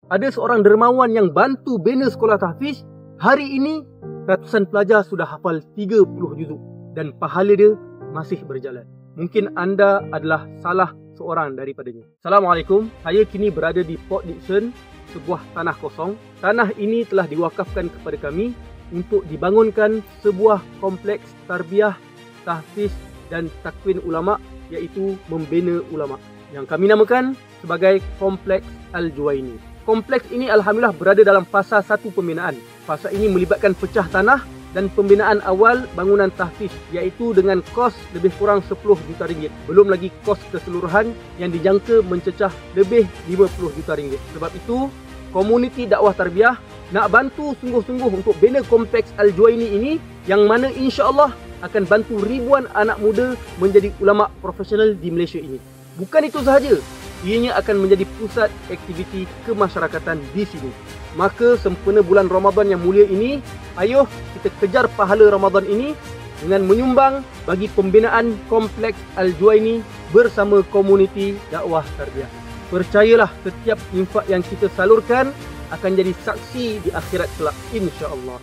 ada seorang dermawan yang bantu bina sekolah tahfiz. Hari ini ratusan pelajar sudah hafal 30 juzuk dan pahala dia masih berjalan. Mungkin anda adalah salah seorang daripadanya. Assalamualaikum. Saya kini berada di Port Dickson, sebuah tanah kosong. Tanah ini telah diwakafkan kepada kami untuk dibangunkan sebuah kompleks tarbiyah, tahfiz dan takwin ulama, iaitu membina ulama, yang kami namakan sebagai Kompleks Al-Juwaini. Kompleks ini alhamdulillah berada dalam fasa 1 pembinaan. Fasa ini melibatkan pecah tanah dan pembinaan awal bangunan tahfiz, iaitu dengan kos lebih kurang 10 juta ringgit. Belum lagi kos keseluruhan yang dijangka mencecah lebih 50 juta ringgit. Sebab itu, komuniti dakwah tarbiyah nak bantu sungguh-sungguh untuk bina Kompleks Al-Juwaini ini, yang mana insya-Allah akan bantu ribuan anak muda menjadi ulama profesional di Malaysia ini. Bukan itu sahaja, ianya akan menjadi pusat aktiviti kemasyarakatan di sini. Maka sempena bulan Ramadan yang mulia ini, ayo kita kejar pahala Ramadan ini dengan menyumbang bagi pembinaan Kompleks Al-Juwaini bersama komuniti dakwah tarbiyah. Percayalah, setiap infak yang kita salurkan akan jadi saksi di akhirat kelak, insya-Allah.